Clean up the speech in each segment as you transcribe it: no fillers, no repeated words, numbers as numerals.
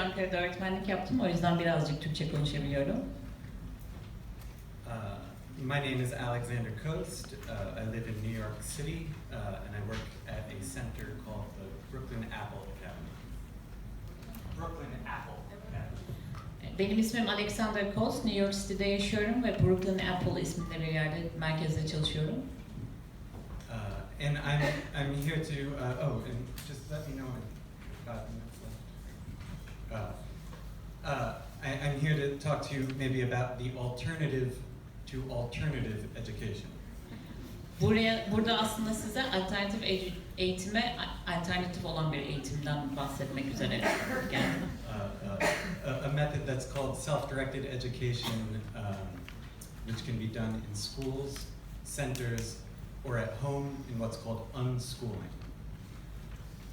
Ankara'da öğretmenlik yaptım. O yüzden birazcık Türkçe konuşabiliyorum. My name is Alexander Khost. I live in New York City, and I work at a center called the Brooklyn Apple Academy. Brooklyn Apple Academy. Benim ismim Alexander Khost. New York City'de yaşıyorum ve Brooklyn Apple isminde bir yerde, merkezde çalışıyorum. And I'm here to and just let me know in 5 minutes left. I'm here to talk to you maybe about the alternative to alternative education. Burada aslında size alternatif eğitime alternatif olan bir eğitimden bahsetmek üzere geldim. A method that's called self-directed education, which can be done in schools, centers, or at home in what's called unschooling.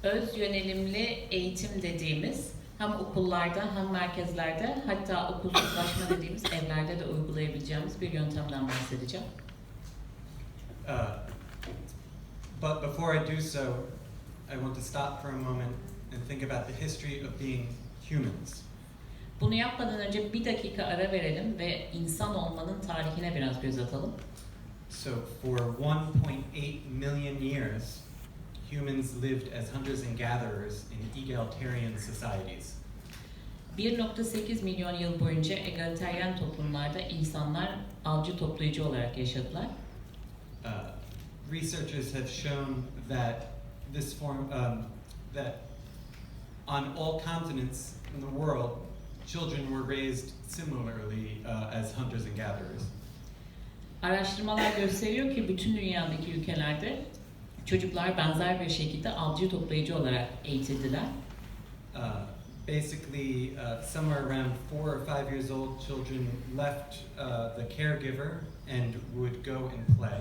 Öz yönelimli eğitim dediğimiz hem okullarda hem merkezlerde hatta okulsuzlaşma dediğimiz evlerde de uygulayabileceğimiz bir yöntemden bahsedeceğim. But before I do so, I want to stop for a moment and think about the history of being humans. Bunu yapmadan önce bir dakika ara verelim ve insan olmanın tarihine biraz göz atalım. So for 1.8 million years, humans lived as hunters and gatherers in egalitarian societies. 1.8 milyon yıl boyunca egaliteryen toplumlarda insanlar avcı toplayıcı olarak yaşadılar. Researchers have shown that this form that on all continents in the world, children were raised similarly as hunters and gatherers. Araştırmalar gösteriyor ki bütün dünyadaki ülkelerde çocuklar benzer bir şekilde avcı toplayıcı olarak eğitildiler. Basically, somewhere around 4 or 5 years old, children left the caregiver and would go and play.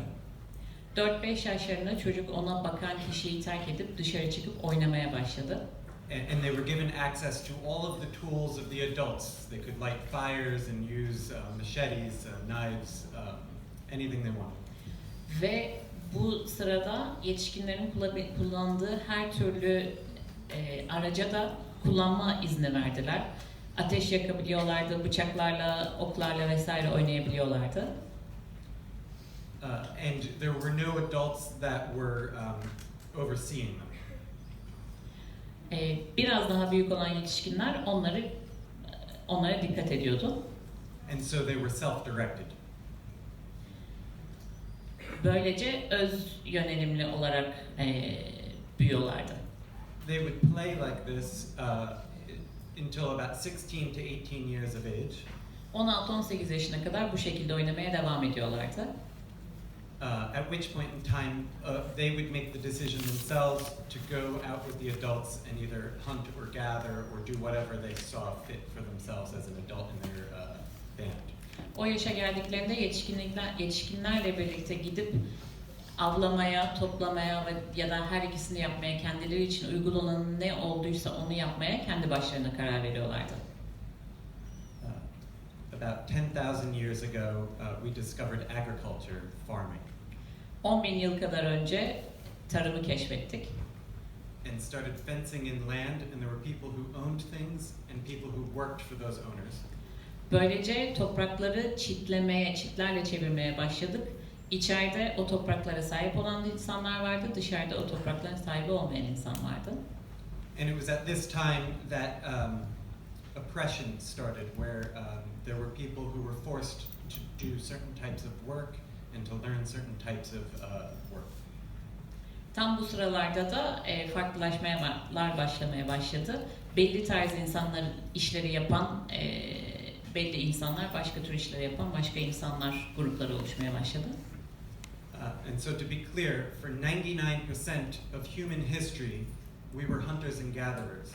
4-5 yaşlarında çocuk ona bakan kişiyi terk edip dışarı çıkıp oynamaya başladı. And they were given access to all of the tools of the adults. They could light fires and use machetes, knives, anything they wanted. Ve bu sırada yetişkinlerin kullandığı her türlü araca da kullanma izni verdiler. Ateş yakabiliyorlardı, bıçaklarla, oklarla vesaire oynayabiliyorlardı. And there were no adults that were overseeing them. Biraz daha büyük olan yetişkinler onlara dikkat ediyordu. And so they were self-directed. Böylece öz yönelimli olarak büyüyorlardı. They would play like this until about 16 to 18 years of age. 16-18 yaşına kadar bu şekilde oynamaya devam ediyorlardı. At which point in time they would make the decision themselves to go out with the adults and either hunt or gather or do whatever they saw fit for themselves as an adult in their band. O yaşa geldiklerinde yetişkinlerle birlikte gidip avlamaya, toplamaya ya da her ikisini yapmaya, kendileri için uygun olanın ne olduysa onu yapmaya kendi başlarına karar veriyorlardı. About 10,000 years ago, we discovered agriculture, farming. 10.000 yıl kadar önce tarımı keşfettik. And started fencing in land, and there were people who owned things and people who worked for those owners. Böylece toprakları çitlerle çevirmeye başladık. İçeride o topraklara sahip olan insanlar vardı, dışarıda o toprakların sahibi olmayan insan vardı. And it was at this time that oppression started, where there were people who were forced to do certain types of work and to learn certain types of work. Tam bu sıralarda da farklılaşmalar başlamaya başladı. Belli tarz insanlar işleri yapan, belli insanlar başka tür işleri yapan başka insanlar grupları oluşmaya başladı. And so to be clear, for 99% of human history, we were hunters and gatherers.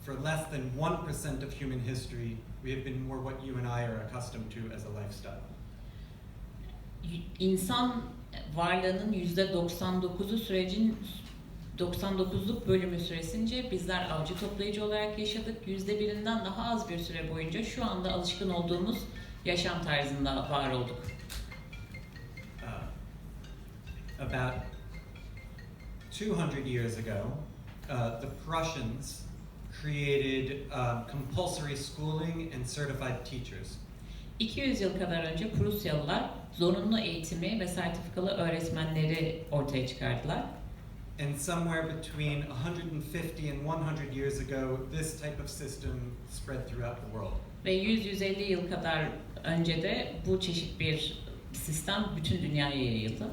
For less than 1% of human history, we have been more what you and I are accustomed to as a lifestyle. İnsan varlığının %99'u sürecin 99'luk bölümü süresince bizler avcı toplayıcı olarak yaşadık. %1'inden daha az bir süre boyunca şu anda alışkın olduğumuz yaşam tarzında var olduk. About 200 years ago, the Prussians created compulsory schooling and certified teachers. 200 yıl kadar önce Prusyalılar zorunlu eğitimi ve sertifikalı öğretmenleri ortaya çıkardılar. And somewhere between 150 and 100 years ago, this type of system spread throughout the world. Ve 100-150 yıl kadar önce de bu çeşit bir sistem bütün dünyaya yayıldı.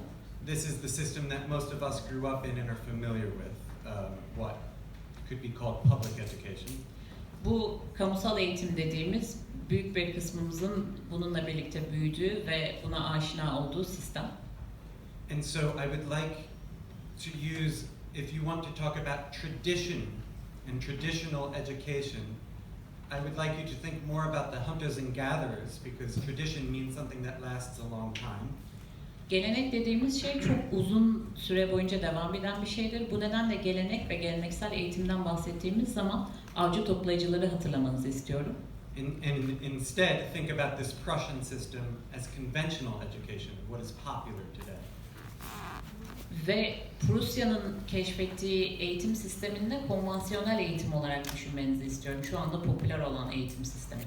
This is the system that most of us grew up in and are familiar with, what could be called public education. Bu kamusal eğitim dediğimiz büyük bir kısmımızın bununla birlikte büyüdüğü ve buna aşina olduğu sistem. And so I would like to use, if you want to talk about tradition and traditional education, I would like you to think more about the hunters and gatherers, because tradition means something that lasts a long time. Gelenek dediğimiz şey çok uzun süre boyunca devam eden bir şeydir. Bu nedenle gelenek ve geleneksel eğitimden bahsettiğimiz zaman avcı toplayıcıları hatırlamanızı istiyorum. And instead, think about this Prussian system as conventional education, what is popular today. Ve Prusya'nın keşfettiği eğitim sistemini de konvansiyonel eğitim olarak düşünmenizi istiyorum. Şu anda popüler olan eğitim sistemi.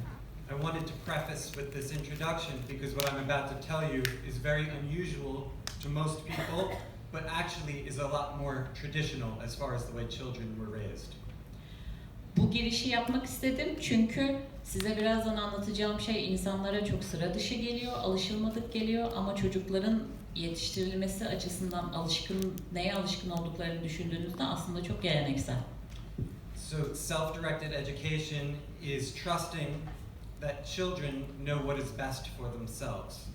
I wanted to preface with this introduction because what I'm about to tell you is very unusual to most people, but actually is a lot more traditional as far as the way children were raised. Bu girişi yapmak istedim çünkü size birazdan anlatacağım şey insanlara çok sıra dışı geliyor, alışılmadık geliyor ama çocukların yetiştirilmesi açısından neye alışkın olduklarını düşündüğünüzde aslında çok geleneksel. So self-directed education is trusting that children know what is best for themselves.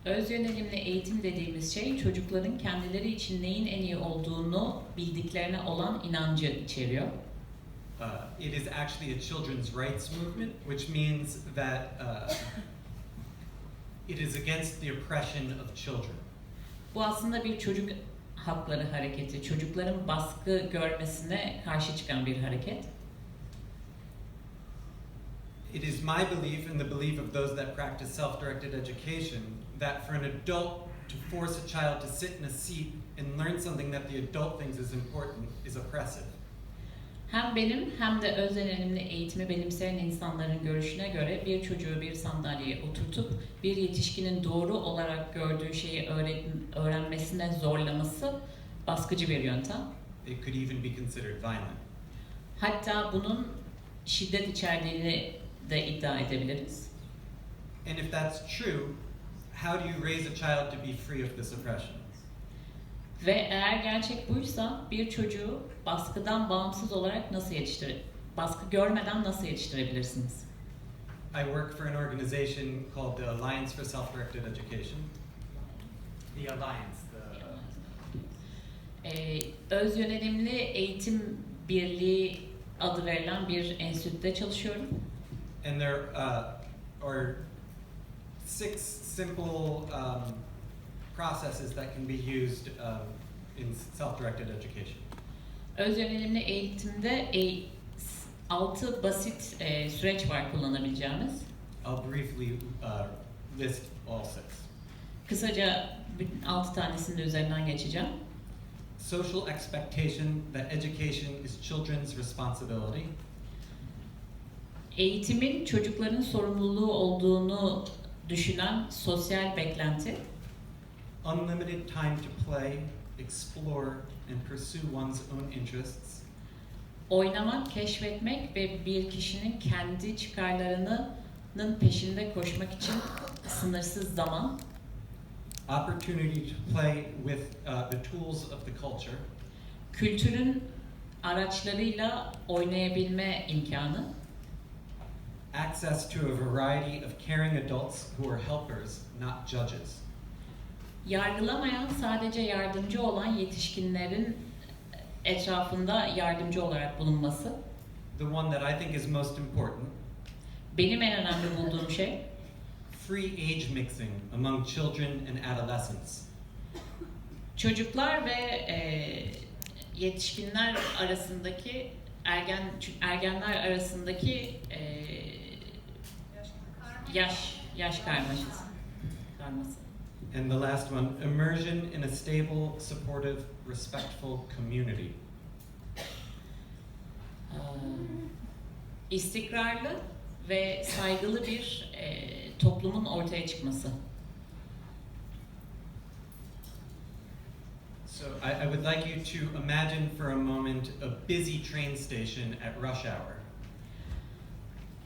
Öz yönelimli eğitim dediğimiz şey çocukların kendileri için neyin en iyi olduğunu bildiklerine olan inancı içeriyor. It is actually a children's rights movement, which means that it is against the oppression of children. Bu aslında bir çocuk hakları hareketi, çocukların baskı görmesine karşı çıkan bir hareket. It is my belief and the belief of those that practice self-directed education that for an adult to force a child to sit in a seat and learn something that the adult thinks is important is oppressive. Hem benim hem de öz yönelimli eğitimi benimseyen insanların görüşüne göre bir çocuğu bir sandalyeye oturtup bir yetişkinin doğru olarak gördüğü şeyi öğrenmesine zorlaması baskıcı bir yöntem. It could even be considered violent. Hatta bunun şiddet içerdiğini de iddia edebiliriz. And if that's true, how do you raise a child to be free of this oppression? Ve eğer gerçek buysa bir çocuğu baskıdan bağımsız olarak baskı görmeden nasıl yetiştirebilirsiniz? I work for an organization called the Alliance for Self-Directed Education. The Alliance. Öz yönelimli eğitim birliği adı verilen bir enstitüde çalışıyorum. And there are 6 simple processes that can be used in self-directed education. Öz yönelimli eğitimde 6 basit süreç var kullanabileceğimiz. I'll briefly list all 6. Kısaca 6 tanesinin de üzerinden geçeceğim. Social expectation that education is children's responsibility. Eğitimin çocukların sorumluluğu olduğunu düşünen sosyal beklenti. Unlimited time to play, explore, and pursue one's own interests. Oynamak, keşfetmek ve bir kişinin kendi çıkarlarının peşinde koşmak için sınırsız zaman. Opportunity to play with the tools of the culture. Kültürün araçlarıyla oynayabilme imkanı. Access to a variety of caring adults who are helpers, not judges. Yargılamayan, sadece yardımcı olan yetişkinlerin etrafında yardımcı olarak bulunması. The one that I think is most important. Benim en önemli bulduğum şey. Free age mixing among children and adolescents. Çocuklar ve yetişkinler arasındaki ergenler arasındaki yaş karması. And the last one, immersion in a stable, supportive, respectful community. İstikrarlı ve saygılı bir toplumun ortaya çıkması. So I would like you to imagine for a moment a busy train station at rush hour.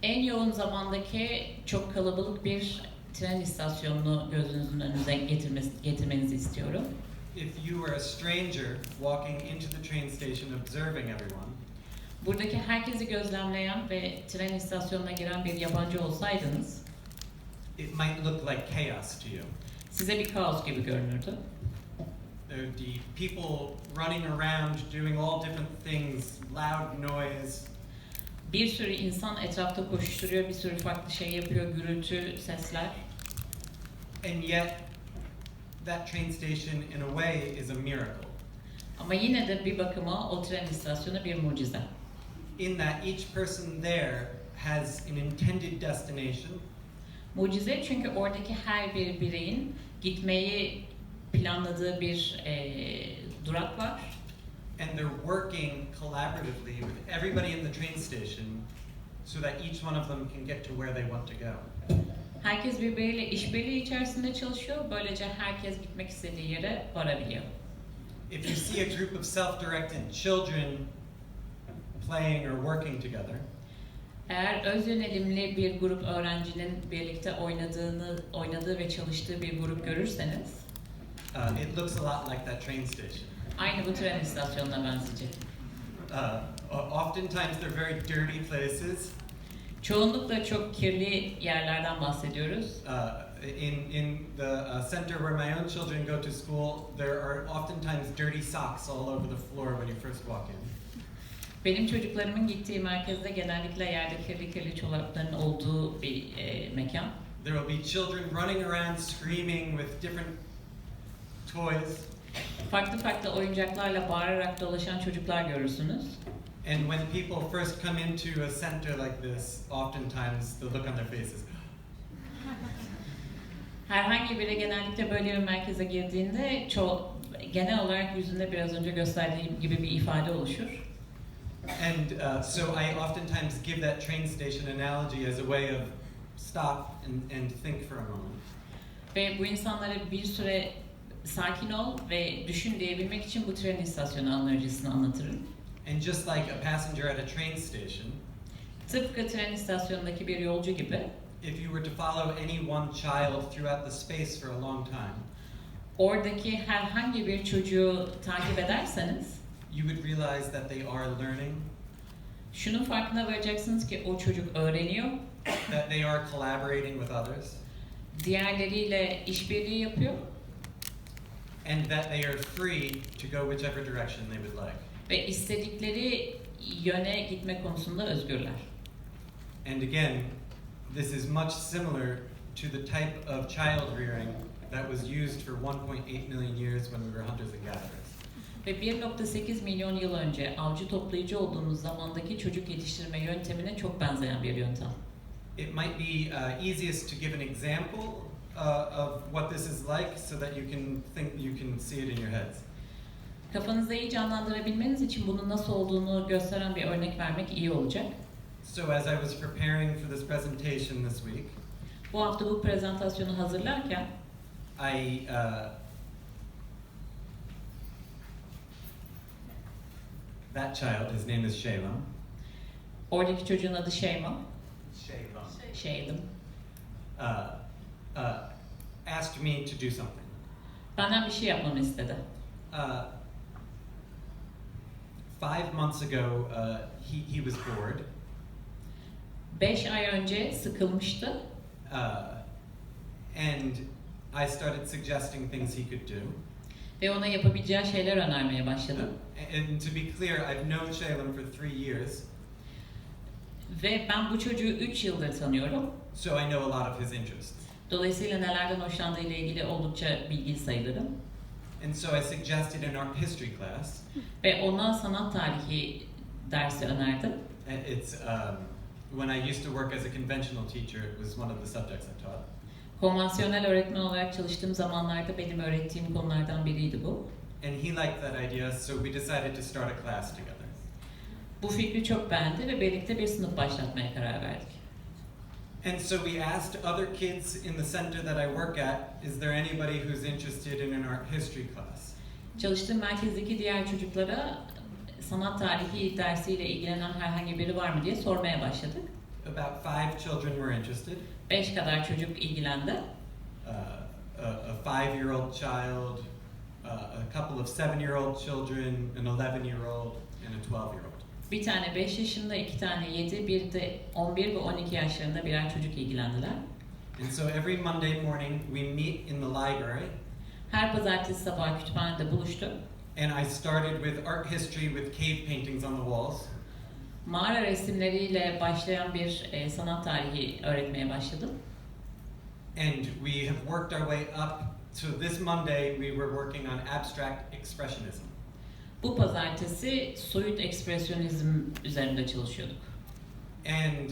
En yoğun zamandaki çok kalabalık bir tren istasyonunu gözünüzün önüne getirmenizi istiyorum. If you were a stranger walking into the train station observing everyone, Buradaki herkesi gözlemleyen ve tren istasyonuna giren bir yabancı olsaydınız, it might look like chaos to you. size bir kaos gibi görünürdü. There would be people running around doing all different things, loud noise. Bir sürü insan etrafta koşuşturuyor, bir sürü farklı şey yapıyor, gürültü, sesler. And yet, that train station in a way is a miracle. Ama yine de bir bakıma o tren istasyonu bir mucize. In that each person there has an intended destination. Mucize çünkü oradaki her bir bireyin gitmeyi planladığı bir durak var. And they're working collaboratively with everybody in the train station so that each one of them can get to where they want to go. Herkes birbiriyle işbirliği içerisinde çalışıyor. Böylece herkes gitmek istediği yere varabiliyor. If you see a group of self-directed children playing or working together, Eğer öz yönelimli bir grup öğrencinin birlikte oynadığı ve çalıştığı bir grup görürseniz, it looks a lot like that train station. aynı bu tren istasyonuna benzeyecek. Oftentimes they're very dirty places. Çoğunlukla çok kirli yerlerden bahsediyoruz. In the center where my own children go to school, there are oftentimes dirty socks all over the floor when you first walk in. Benim çocuklarımın gittiği merkezde genellikle yerde kirli çorapların olduğu bir mekan. There will be children running around screaming with different toys. Farklı oyuncaklarla bağırarak dolaşan çocuklar görürsünüz. And when people first come into a center like this, oftentimes the look on their faces. Herhangi biri genellikle böyle bir merkeze girdiğinde genel olarak yüzünde biraz önce gösterdiğim gibi bir ifade oluşur. And so I oftentimes give that train station analogy as a way of stop and think for a moment. Ve bu insanlara bir süre sakin ol ve düşün diyebilmek için bu tren istasyonu analogisini anlatırım. And just like a passenger at a train station, Tıpkı tren istasyonundaki bir yolcu gibi, if you were to follow any one child throughout the space for a long time, oradaki herhangi bir çocuğu takip ederseniz, you would realize that they are learning, şunun farkına varacaksınız ki o çocuk öğreniyor, that they are collaborating with others, diğerleriyle işbirliği yapıyor and that they are free to go whichever direction they would like. ve istedikleri yöne gitme konusunda özgürler. And again, this is much similar to the type of child rearing that was used for 1.8 million years when we were hunters and gatherers. Ve 1.8 milyon yıl önce avcı toplayıcı olduğumuz zamandaki çocuk yetiştirme yöntemine çok benzeyen bir yöntem. It might be easiest to give an example of what this is like so that you can see it in your heads. Kafanızda iyi canlandırabilmeniz için bunun nasıl olduğunu gösteren bir örnek vermek iyi olacak. So as I was preparing for this presentation this week, Bu hafta bu prezentasyonu hazırlarken that child, his name is Shalem. oradaki çocuğun adı Şeyma. Shalem. Şeydim. Asked me to do something. Benden bir şey yapmamı istedi. 5 months ago, he was bored. 5 ay önce sıkılmıştı. And I started suggesting things he could do. Ve ona yapabileceği şeyler önermeye başladım. And to be clear, I've known Shalem for 3 years. Ve ben bu çocuğu 3 yıldır tanıyorum. So I know a lot of his interests. Dolayısıyla nelerden hoşlandığı ile ilgili oldukça bilgili sayılırım. And so I suggested in our history class. Ve ona sanat tarihi dersi önerdim. It's when I used to work as a conventional teacher, it was one of the subjects I taught. Konvansiyonel öğretmen olarak çalıştığım zamanlarda benim öğrettiğim konulardan biriydi bu. And he liked that idea, so we decided to start a class together. Bu fikri çok beğendi ve birlikte bir sınıf başlatmaya karar verdik. And so we asked other kids in the center that I work at, is there anybody who's interested in an art history class? Çalıştığım merkezdeki diğer çocuklara sanat tarihi dersiyle ilgilenen herhangi biri var mı diye sormaya başladık. About 5 children were interested. 5 kadar çocuk ilgilendi. A 5-year-old child, a couple of 7-year-old children, an 11-year-old, and a 12-year-old. Bir tane 5 yaşında, 2 tane 7, bir de 11 ve 12 yaşlarında birer çocuk ilgilendiler. And so every Monday morning we meet in the library. Her pazartesi sabahı kütüphanede buluştuk. And I started with art history with cave paintings on the walls. Mağara resimleriyle başlayan bir sanat tarihi öğretmeye başladım. And we have worked our way up to this Monday we were working on abstract expressionism. Bu pazartesi soyut ekspresyonizm üzerinde çalışıyorduk. And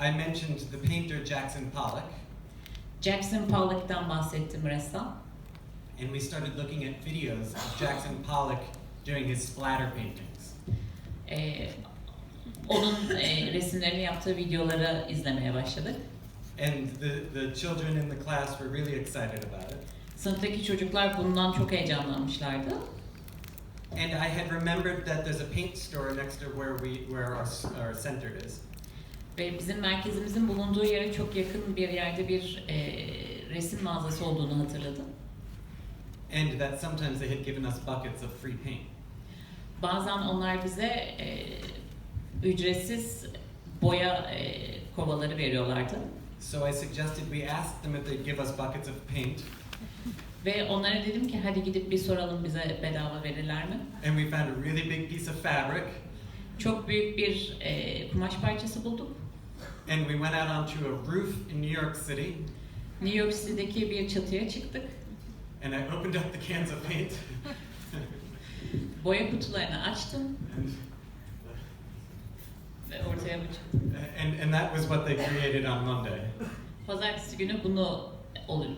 I mentioned the painter Jackson Pollock. Jackson Pollock'tan bahsettim, ressam. And we started looking at videos of Jackson Pollock doing his splatter paintings. Onun resimlerini yaptığı videoları izlemeye başladık. And the children in the class were really excited about it. Sınıftaki çocuklar bundan çok heyecanlanmışlardı. And I had remembered that there's a paint store next to where our center is. Ve bizim merkezimizin bulunduğu yere çok yakın bir yerde bir resim mağazası olduğunu hatırladım. And that sometimes they had given us buckets of free paint. Bazen onlar bize ücretsiz boya kovaları veriyorlardı. So I suggested we ask them if they'd give us buckets of paint. Ve onlara dedim ki hadi gidip bir soralım, bize bedava verirler mi? And we found a really big piece of fabric. Çok büyük bir kumaş parçası bulduk. And we went out onto a roof in New York City. New York City'deki bir çatıya çıktık. And I opened up the cans of paint. Boya kutularını açtım. Ve ortaya bu çıktı. And that was what they created on Monday. Pazartesi günü bunu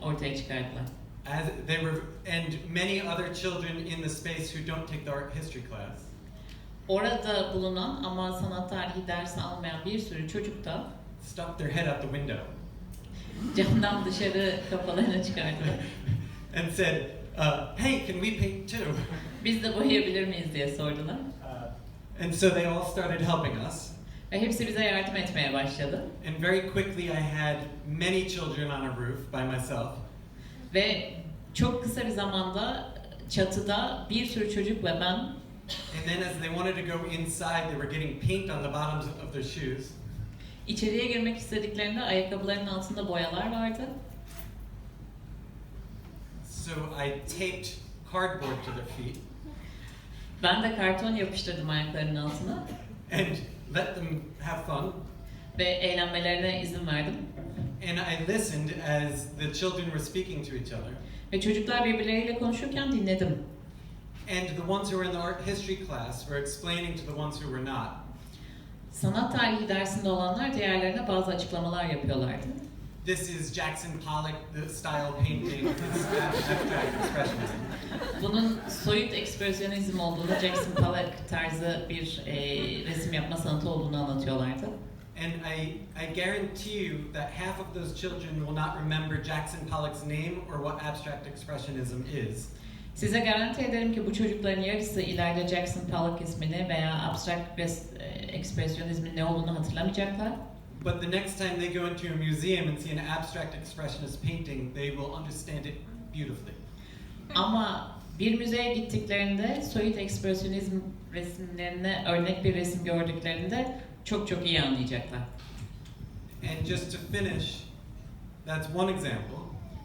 ortaya çıkardılar. And many other children in the space who don't take the art history class. Orada bulunan ama sanat tarihi dersi almayan bir sürü çocuk da stuck their head out the window. Camdan dışarı kafalarını çıkardılar. And said, "Hey, can we paint too?" Biz de boyayabilir miyiz diye sordular. And so they all started helping us. Ve hepsi bize yardım etmeye başladı. And very quickly I had many children on a roof by myself. Ve çok kısa bir zamanda çatıda bir sürü çocuk ve ben. And then as they wanted to go inside, they were getting paint on the bottoms of their shoes. İçeriye girmek istediklerinde ayakkabılarının altında boyalar vardı. So I taped cardboard to their feet. Ben de karton yapıştırdım ayaklarının altına. And let them have fun. Ve eğlenmelerine izin verdim. And I listened as the children were speaking to each other. Ve çocuklar birbirleriyle konuşurken dinledim. And the ones who were in the art history class were explaining to the ones who were not. Sanat tarihi dersinde olanlar diğerlerine bazı açıklamalar yapıyorlardı. This is Jackson Pollock the style painting, abstract expressionism. Bunun soyut ekspresyonizm olduğunu, Jackson Pollock tarzı bir resim yapma sanatı olduğunu anlatıyorlardı. And I guarantee you that half of those children will not remember Jackson Pollock's name or what abstract expressionism is. Size garanti ederim ki bu çocukların yarısı ileride Jackson Pollock ismini veya abstrakt ekspresyonizmin ne olduğunu hatırlamayacaklar. But the next time they go into a museum and see an abstract expressionist painting, they will understand it beautifully. Ama bir müzeye gittiklerinde soyut ekspresyonizm resimlerine örnek bir resim gördüklerinde çok çok iyi anlayacaklar. And just to finish, that's one example.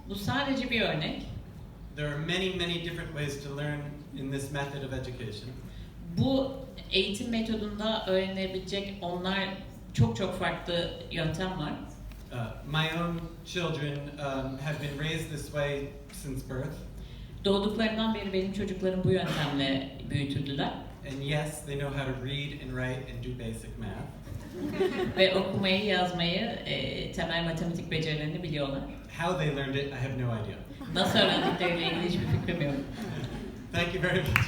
Bu sadece bir örnek. There are many different ways to learn in this method of education. Bu eğitim metodunda öğrenebilecek çok farklı yöntem var. My own children have been raised this way since birth. Doğduklarından beri benim çocuklarım bu yöntemle büyütüldüler. And yes, they know how to read and write and do basic math. Ve okumayı, yazmayı, temel matematik becerilerini biliyorlar. How they learned it, I have no idea. Nasıl öğrendikleriyle ilgili hiçbir fikrim yok. Thank you very much.